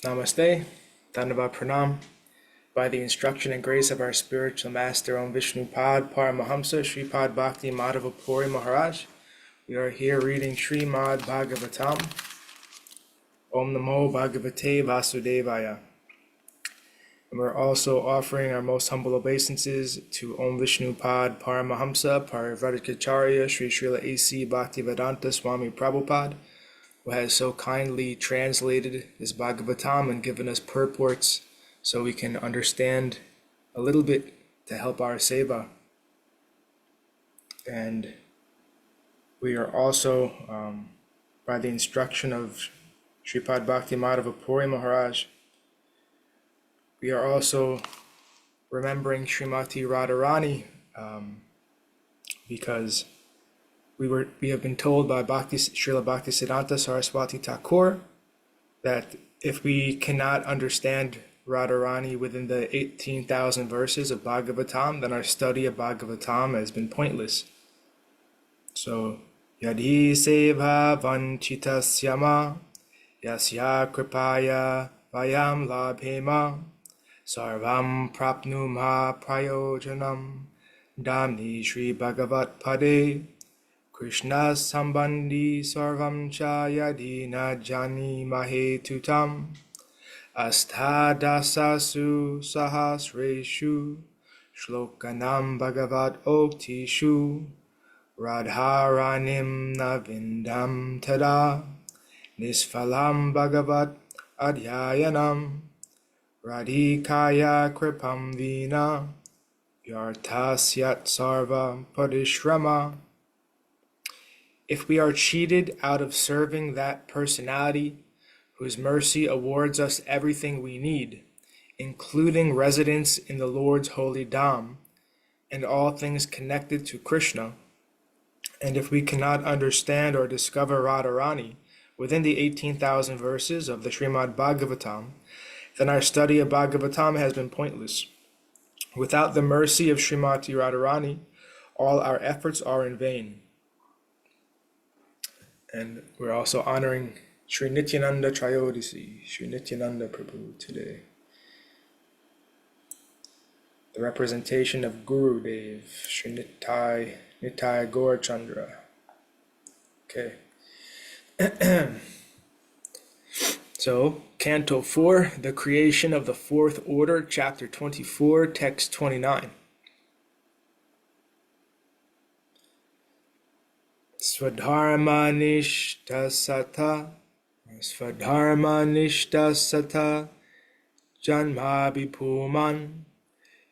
Namaste, Dhanavad Pranam. By the instruction and grace of our spiritual master, Om Vishnupad Paramahamsa Sripad Bhakti Madhava Puri Maharaj, we are here reading Srimad Bhagavatam. Om Namo Bhagavate Vasudevaya. And we're also offering our most humble obeisances to Om Vishnupad Paramahamsa Parivrajacharya Sri Srila A.C. Bhaktivedanta Swami Prabhupada, who has so kindly translated this Bhagavatam and given us purports so we can understand a little bit to help our seva. And we are also, by the instruction of Sripad Bhakti Madhava Puri Maharaj, we are also remembering Srimati Radharani because we have been told by Srila Bhaktisiddhanta Saraswati Thakur that if we cannot understand Radharani within the 18,000 verses of Bhagavatam, then our study of Bhagavatam has been pointless. So, Yadi seva vanchita syama yasya kripaya vayam labhema sarvam prapnuma prayojanam damni Shri Bhagavat Pade Krishna sambandhi sarvam cha yadi na jani mahe tutam astadasasu sahasreshu shlokanam bhagavat oktishu radharanim navindam tada nisfalam bhagavat adhyayanam radhikaya kripam vina yartasyat sarva parishrama. If we are cheated out of serving that personality whose mercy awards us everything we need, including residence in the Lord's holy Dham and all things connected to Krishna, and if we cannot understand or discover Radharani within the 18,000 verses of the Srimad Bhagavatam, then our study of Bhagavatam has been pointless. Without the mercy of Srimati Radharani, all our efforts are in vain. And we're also honoring Sri Nityananda Trayodasi, Sri Nityananda Prabhu today. The representation of Guru Dev, Sri Nitai Gaur Chandra. Okay. So, Canto 4, the creation of the fourth order, chapter 24, text 29. Swadharma nishta sata janma bhipuman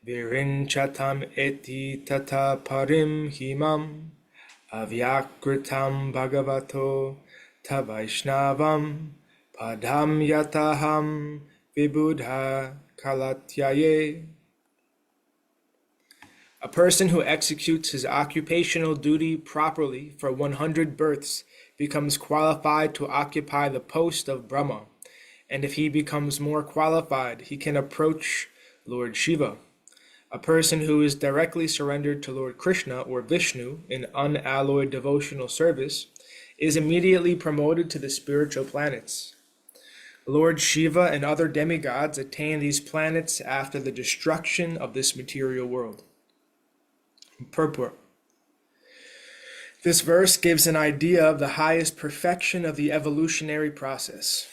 virinchatam eti tata parim himam avyakritam bhagavato tavaishnavam padam yataham vibudha kalatyaye. A person who executes his occupational duty properly for 100 births becomes qualified to occupy the post of Brahma, and if he becomes more qualified, he can approach Lord Śiva. A person who is directly surrendered to Lord Krishna or Vishnu in unalloyed devotional service is immediately promoted to the spiritual planets. Lord Śiva and other demigods attain these planets after the destruction of this material world. Purport. This verse gives an idea of the highest perfection of the evolutionary process.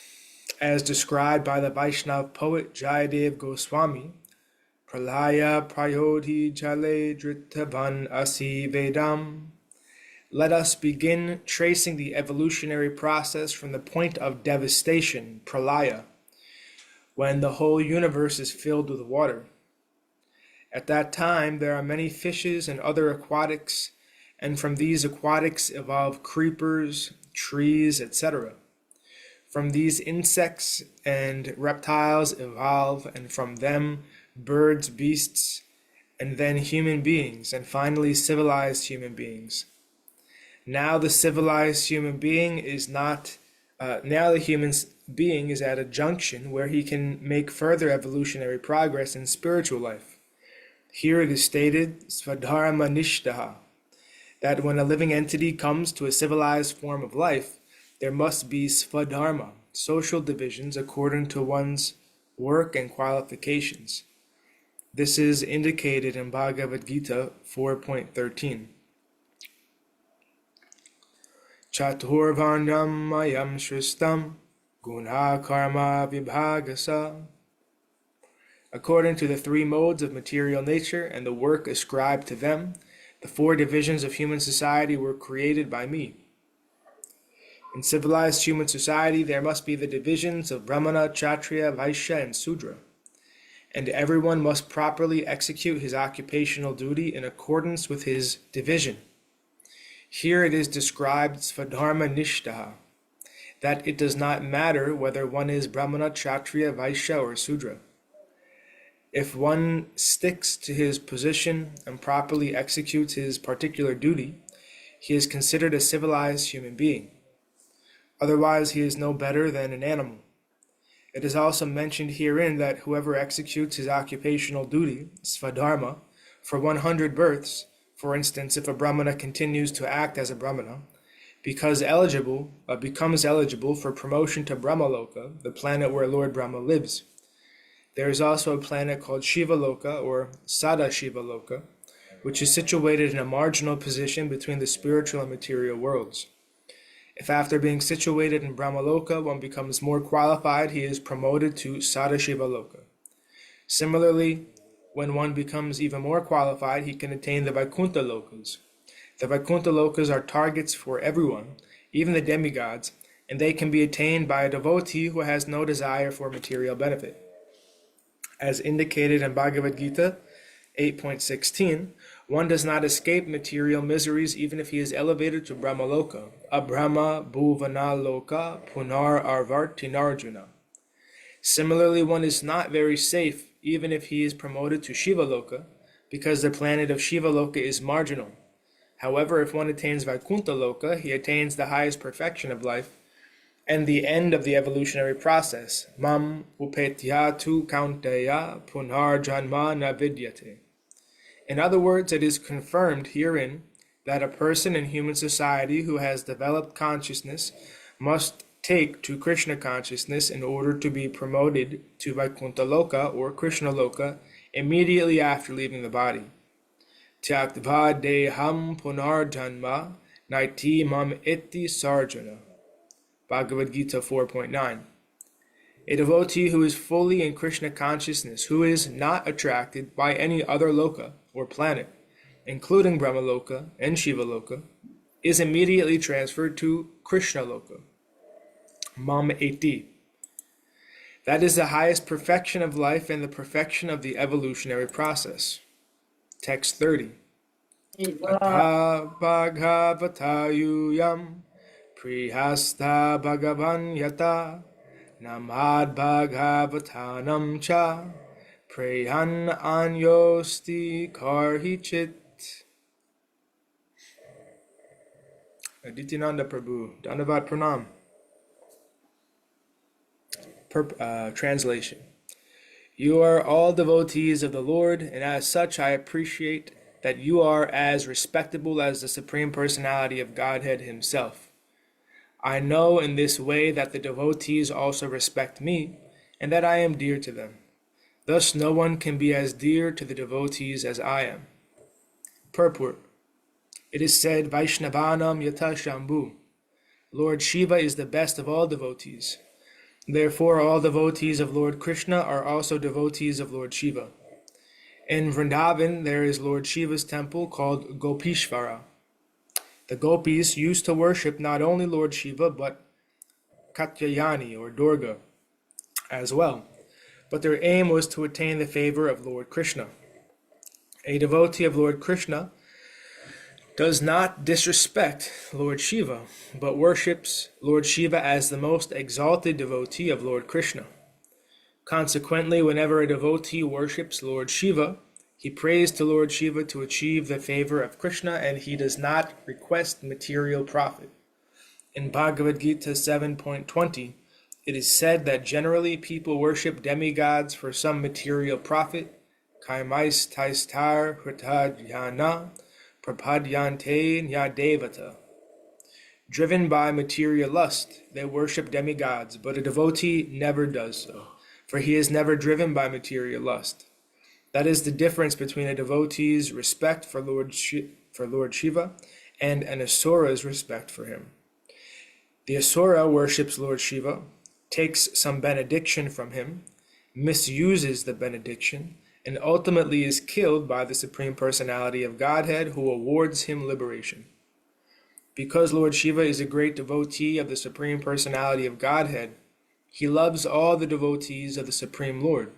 As described by the Vaishnav poet Jayadev Goswami, Pralaya prayodhi jale dritavan asi vedam. Let us begin tracing the evolutionary process from the point of devastation, pralaya, when the whole universe is filled with water. At that time, there are many fishes and other aquatics, and from these aquatics evolve creepers, trees, etc. From these insects and reptiles evolve, and from them birds, beasts, and then human beings, and finally civilized human beings. Now the civilized human being is not, now the human being is at a junction where he can make further evolutionary progress in spiritual life. Here it is stated, Svadharma Nishtaha, that when a living entity comes to a civilized form of life, there must be Svadharma, social divisions according to one's work and qualifications. This is indicated in Bhagavad Gita 4.13. Chaturvarnam mayam shristam guna karma vibhagasa. According to the three modes of material nature and the work ascribed to them, the four divisions of human society were created by me. In civilized human society, there must be the divisions of Brahmana, Kshatriya, Vaishya, and Sudra, and everyone must properly execute his occupational duty in accordance with his division. Here it is described Svadharma Nishtaha, that it does not matter whether one is Brahmana, Kshatriya, Vaishya, or Sudra. If one sticks to his position and properly executes his particular duty, he is considered a civilized human being. Otherwise, he is no better than an animal. It is also mentioned herein that whoever executes his occupational duty, svadharma, for 100 births, for instance, if a Brahmana continues to act as a Brahmana, becomes eligible for promotion to Brahmaloka, the planet where Lord Brahma lives. There is also a planet called Śiva Loka or Sada Shiva Loka, which is situated in a marginal position between the spiritual and material worlds. If after being situated in Brahmaloka one becomes more qualified, he is promoted to Sada Shiva Loka. Similarly, when one becomes even more qualified, he can attain the Vaikuntha Lokas. The Vaikuntha Lokas are targets for everyone, even the demigods, and they can be attained by a devotee who has no desire for material benefit. As indicated in Bhagavad Gita 8.16, one does not escape material miseries even if he is elevated to Brahmaloka, Abrahma Bhuvana Loka Punar Arvartinarjuna. Similarly, one is not very safe even if he is promoted to Shiva Loka, because the planet of Shiva Loka is marginal. However, if one attains Vaikuntha Loka, he attains the highest perfection of life and the end of the evolutionary process. Mam upetyatu kaunteya punar janma na vidyate. In other words, it is confirmed herein that a person in human society who has developed consciousness must take to Krishna consciousness in order to be promoted to Vaikuntha Loka or Krishna Loka immediately after leaving the body. Tyaktva deham punar janma naiti mam iti sarjana. Bhagavad Gita 4.9. A devotee who is fully in Krishna consciousness, who is not attracted by any other loka or planet, including Brahmaloka and Shiva Loka, is immediately transferred to Krishna Loka. Mam eti. That is the highest perfection of life and the perfection of the evolutionary process. Text 30. Atha bhagavatayuyam prihasta bhagavan yata namad bhagavatanam cha prehan anyosti karhichit. Adityananda Prabhu, Dandavat Pranam. Translation. You are all devotees of the Lord, and as such I appreciate that you are as respectable as the Supreme Personality of Godhead Himself. I know in this way that the devotees also respect me, and that I am dear to them. Thus no one can be as dear to the devotees as I am. Purport. It is said, Vaishnavanam yata Shambhu. Lord Shiva is the best of all devotees. Therefore all devotees of Lord Krishna are also devotees of Lord Shiva. In Vrindavan there is Lord Shiva's temple called Gopishvara. The gopis used to worship not only Lord Shiva but Katyayani or Durga as well, but their aim was to attain the favor of Lord Krishna. A devotee of Lord Krishna does not disrespect Lord Shiva, but worships Lord Shiva as the most exalted devotee of Lord Krishna. Consequently, whenever a devotee worships Lord Shiva, he prays to Lord Shiva to achieve the favor of Krishna, and he does not request material profit. In Bhagavad Gita 7.20, it is said that generally people worship demigods for some material profit. Kaimais taistar hritadhyana prapadyante nyadevata. Driven by material lust, they worship demigods, but a devotee never does so, for he is never driven by material lust. That is the difference between a devotee's respect for Lord Śiva and an asura's respect for him. The asura worships Lord Śiva, takes some benediction from him, misuses the benediction, and ultimately is killed by the Supreme Personality of Godhead, who awards him liberation. Because Lord Śiva is a great devotee of the Supreme Personality of Godhead, he loves all the devotees of the Supreme Lord.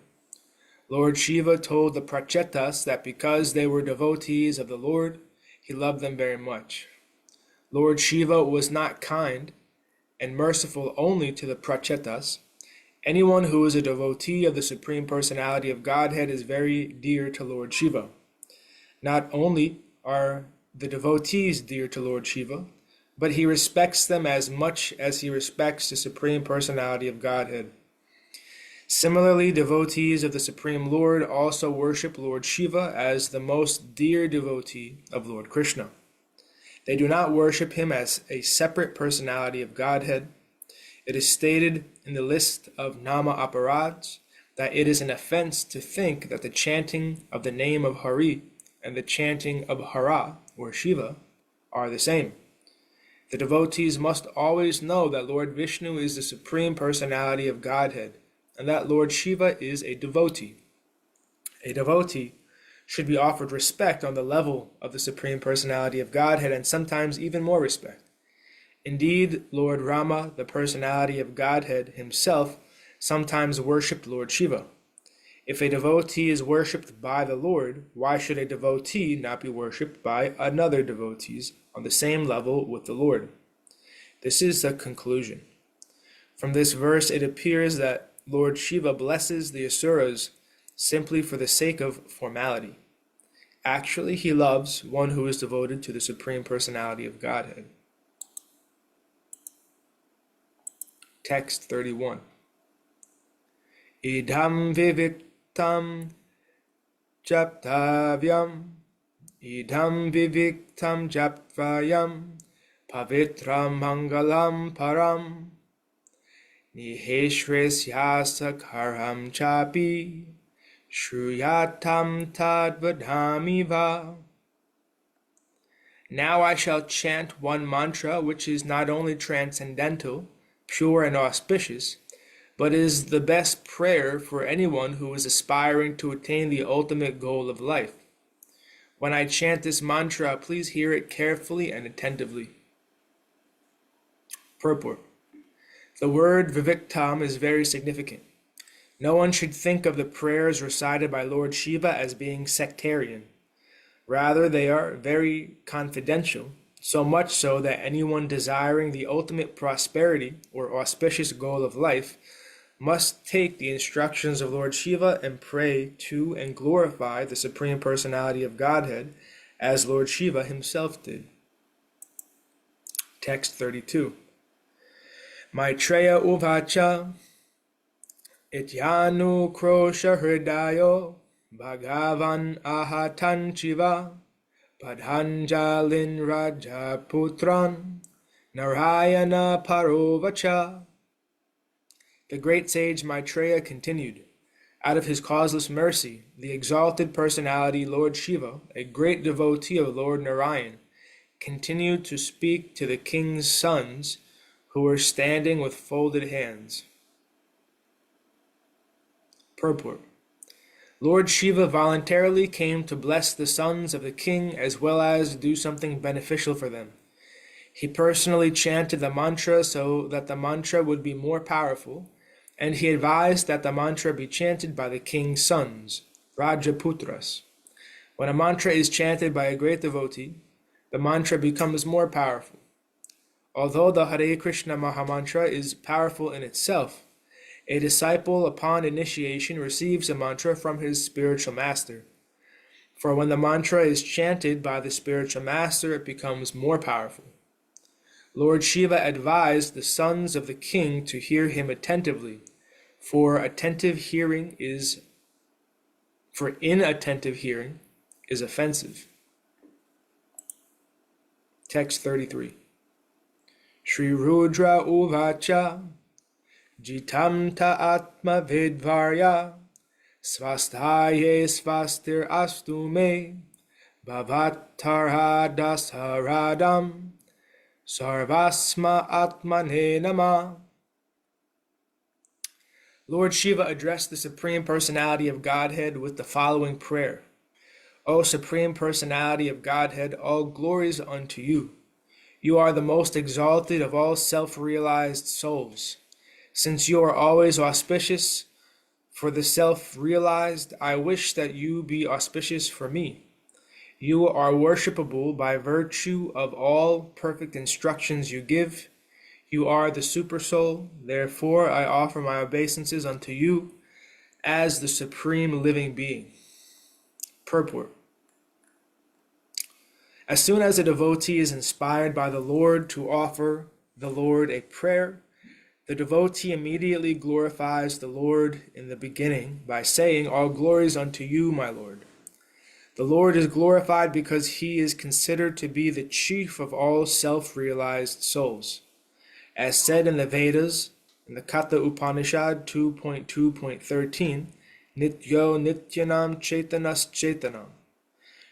Lord Śiva told the Prachetas that because they were devotees of the Lord, he loved them very much. Lord Śiva was not kind and merciful only to the Prachetas. Anyone who is a devotee of the Supreme Personality of Godhead is very dear to Lord Śiva. Not only are the devotees dear to Lord Śiva, but he respects them as much as he respects the Supreme Personality of Godhead. Similarly, devotees of the Supreme Lord also worship Lord Śiva as the most dear devotee of Lord Krishna. They do not worship him as a separate personality of Godhead. It is stated in the list of Nama Aparads that it is an offense to think that the chanting of the name of Hare and the chanting of Hara, or Shiva, are the same. The devotees must always know that Lord Vishnu is the Supreme Personality of Godhead, and that Lord Śiva is a devotee. A devotee should be offered respect on the level of the Supreme Personality of Godhead, and sometimes even more respect. Indeed, Lord Rama, the Personality of Godhead himself, sometimes worshipped Lord Śiva. If a devotee is worshipped by the Lord, why should a devotee not be worshipped by another devotees on the same level with the Lord? This is the conclusion. From this verse, it appears that Lord Śiva blesses the asuras simply for the sake of formality. Actually, he loves one who is devoted to the Supreme Personality of Godhead. Text 31. Idham viviktam japtavyam, idham viviktam japtvayam, pavitram mangalam param, niheshresyasa karam chapi, shruyatam tadvadhamiva. Now I shall chant one mantra which is not only transcendental, pure and auspicious, but is the best prayer for anyone who is aspiring to attain the ultimate goal of life. When I chant this mantra, please hear it carefully and attentively. Purport. The word viviktam is very significant. No one should think of the prayers recited by Lord Śiva as being sectarian. Rather, they are very confidential, so much so that anyone desiring the ultimate prosperity or auspicious goal of life must take the instructions of Lord Śiva and pray to and glorify the Supreme Personality of Godhead as Lord Śiva himself did. Text 32. Maitreya uvacha ityanu krosha hridayo bhagavan ahatan chiva padhanjalin rajaputran narayana parovacha. The great sage Maitreya continued, out of his causeless mercy, the exalted personality Lord Śiva, a great devotee of Lord Narayan, continued to speak to the king's sons who were standing with folded hands. Purport. Lord Śiva voluntarily came to bless the sons of the king as well as do something beneficial for them. He personally chanted the mantra so that the mantra would be more powerful, and he advised that the mantra be chanted by the king's sons, Rajaputras. When a mantra is chanted by a great devotee, the mantra becomes more powerful. Although the Hare Krishna Mahamantra is powerful in itself, a disciple upon initiation receives a mantra from his spiritual master. For when the mantra is chanted by the spiritual master, it becomes more powerful. Lord Śiva advised the sons of the king to hear him attentively, for inattentive hearing is offensive. Text 33. Shri Rudra Uvacha Jitam ta atma vidvarya Svastaye svastir astu me Bhavatarha dasharadam Sarvasma atmane nama. Lord Shiva addressed the Supreme Personality of Godhead with the following prayer. O Supreme Personality of Godhead, all glories unto you. You are the most exalted of all self-realized souls. Since you are always auspicious for the self-realized, I wish that you be auspicious for me. You are worshipable by virtue of all perfect instructions you give. You are the Supersoul, therefore I offer my obeisances unto you as the Supreme Living Being. Purport. As soon as a devotee is inspired by the Lord to offer the Lord a prayer, the devotee immediately glorifies the Lord in the beginning by saying, All glories unto you, my Lord. The Lord is glorified because he is considered to be the chief of all self-realized souls. As said in the Vedas, in the Katha Upanishad 2.2.13, Nityo Nityanam Chaitanas Chaitanam.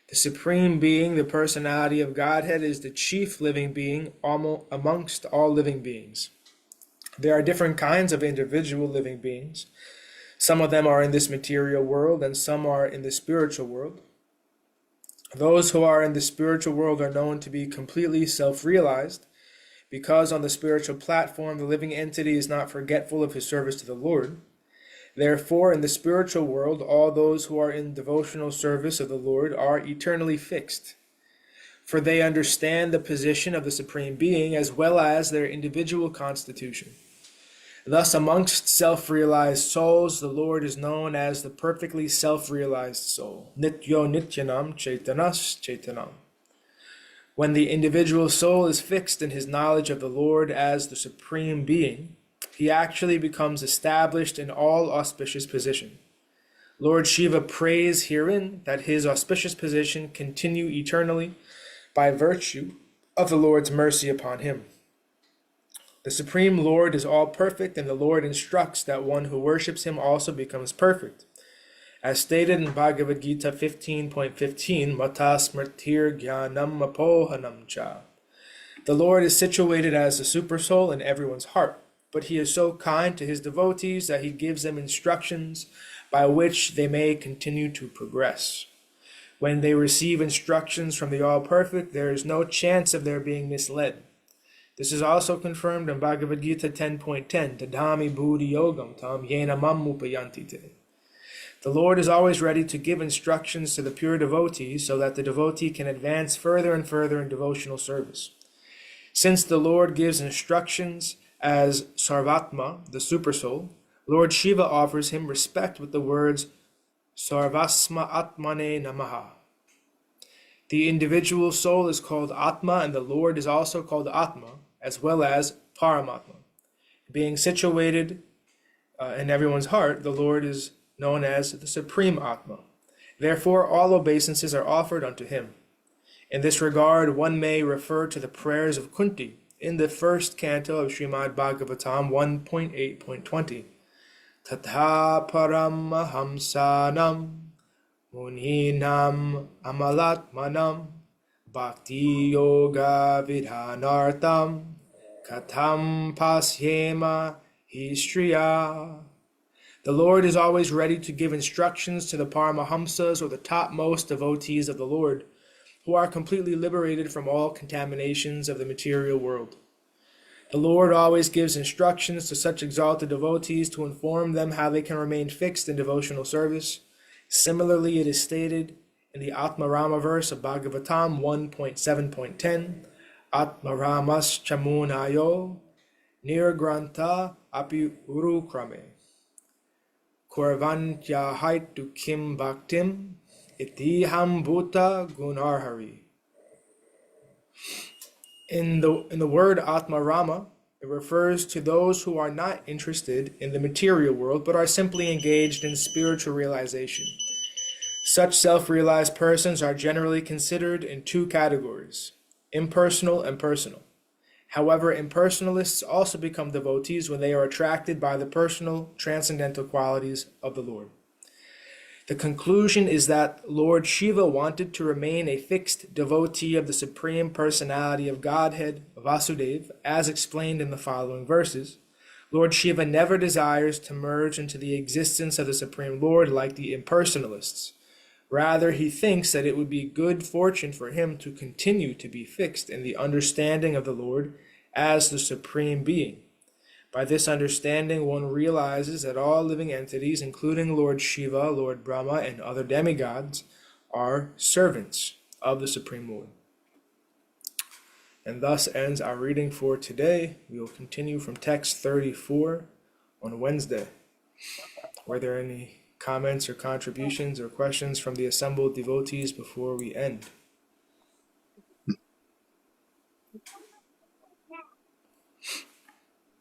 The Supreme Being, the Personality of Godhead, is the chief living being amongst all living beings. There are different kinds of individual living beings. Some of them are in this material world and some are in the spiritual world. Those who are in the spiritual world are known to be completely self-realized because on the spiritual platform the living entity is not forgetful of his service to the Lord. Therefore, in the spiritual world, all those who are in devotional service of the Lord are eternally fixed, for they understand the position of the Supreme Being as well as their individual constitution. Thus, amongst self-realized souls, the Lord is known as the perfectly self-realized soul. Nityo Nityanam Chaitanas Chaitanam. When the individual soul is fixed in his knowledge of the Lord as the Supreme Being, he actually becomes established in all auspicious position. Lord Shiva prays herein that his auspicious position continue eternally by virtue of the Lord's mercy upon him. The Supreme Lord is all perfect, and the Lord instructs that one who worships him also becomes perfect. As stated in Bhagavad Gita 15.15, Mata Smritir Jnanam Apohanam Cha. The Lord is situated as the Supersoul in everyone's heart, but he is so kind to his devotees that he gives them instructions by which they may continue to progress. When they receive instructions from the All-Perfect, there is no chance of their being misled. This is also confirmed in Bhagavad Gita 10.10, Tadhami Buddhi Yogam Tam Yena Mam Upayantite. The Lord is always ready to give instructions to the pure devotees so that the devotee can advance further and further in devotional service. Since the Lord gives instructions as Sarvatma, the Supersoul, Lord Shiva offers him respect with the words Sarvasma Atmane Namaha. The individual soul is called Atma, and the Lord is also called Atma, as well as Paramatma. Being situated in everyone's heart, the Lord is known as the Supreme Atma. Therefore, all obeisances are offered unto him. In this regard, one may refer to the prayers of Kunti in the first canto of Srimad Bhagavatam 1.8.20. Tatha Paramahamsanam Muninam Amalatmanam Bhakti Yoga Vidhanartam Katham Pasyema Histriya. The Lord is always ready to give instructions to the Paramahamsas, or the topmost devotees of the Lord, who are completely liberated from all contaminations of the material world. The Lord always gives instructions to such exalted devotees to inform them how they can remain fixed in devotional service. Similarly, it is stated in the Atmarama verse of Bhagavatam 1.7.10, Atmaramas chamunayo nirgranta api urukrame Kurvantya haitu kim bhaktim itiham bhuta gunarhari. In the word Atmarama, it refers to those who are not interested in the material world, but are simply engaged in spiritual realization. Such self-realized persons are generally considered in two categories, impersonal and personal. However, impersonalists also become devotees when they are attracted by the personal, transcendental qualities of the Lord. The conclusion is that Lord Śiva wanted to remain a fixed devotee of the Supreme Personality of Godhead, Vasudeva, as explained in the following verses. Lord Śiva never desires to merge into the existence of the Supreme Lord like the impersonalists. Rather, he thinks that it would be good fortune for him to continue to be fixed in the understanding of the Lord as the Supreme Being. By this understanding, one realizes that all living entities, including Lord Śiva, Lord Brahma, and other demigods, are servants of the Supreme Lord. And thus ends our reading for today. We will continue from text 34 on Wednesday. Were there any comments or contributions or questions from the assembled devotees before we end?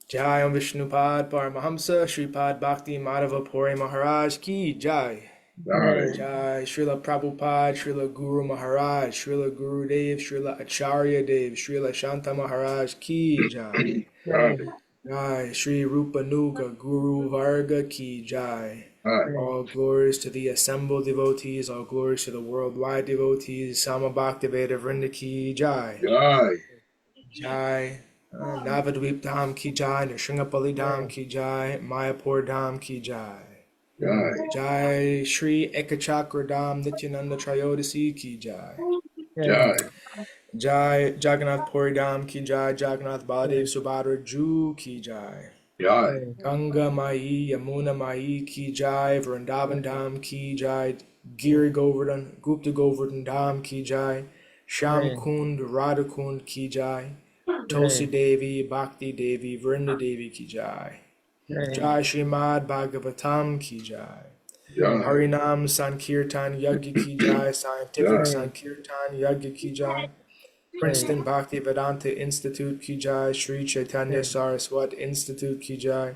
Jai Om Vishnupad Paramahamsa Sripad Bhakti Madhava Puri Maharaj Ki Jai. Jai. Jai Srila Prabhupada, Srila Guru Maharaj, Srila Guru Dev, Srila Acharya Dev, Srila Shanta Maharaj Ki Jai. Jai. Jai Sri Rupa Nuga Guru Varga Ki Jai. Jai. All glories to the assembled devotees, all glories to the worldwide devotees, Sama Bhaktivedanta Vrinda Ki Jai. Jai. Jai. Navadvip Dham Ki Jai, Nrsimhapali Dham Ki Jai, Mayapur Dham Ki Jai. Jai. Jai Shri Ekachakra Dham Nityananda Trayodasi Ki Jai. Jai. Jai Jagannath Puri Dham Ki Jai, Jagannath Baladev Subhadra Ju Ki Jai. Jai. Ganga Mai, Yamuna Mai Ki Jai, Vrindavan Dham Ki Jai, Giri Govardhan, Gupta Govardhan Dham Ki Jai, Sham Kund, Radha Kund Ki Jai, Tulsi Devi, Bhakti Devi, Vrinda Devi Ki Jai. Jai Srimad Bhagavatam Ki Jai. Jai. Harinam Sankirtan Yagya Ki Jai, Scientific Sankirtan Yagya Ki Jai. Princeton Bhaktivedanta Institute Ki Jai, Sri Chaitanya Saraswat Institute Ki Jai,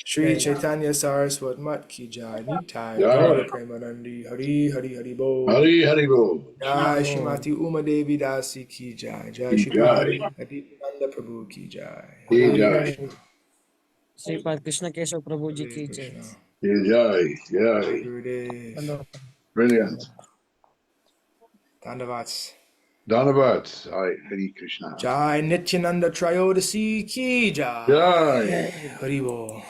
Sri Chaitanya Saraswat Mat Ki Jai, Nitai Gaura Premanandi, Hari Hari Hari Bo, Hari Hari Bo. Jai Shrimati Uma Devi Dasi Ki Jai, Jai Ki Sripad Jai. Adityananda Prabhu Ki Jai, Ki Hare Jai. Krishna, Sripad Krishna Keshav Prabhu Ji Hare ki Krishna, jai. Ki Jai. Jai. Gurudev, Brilliant. Dandavats. Dhanavat. Hari Krishna. Jai Nityananda Trayodasi Ki Jai, Jai. Hari Bo.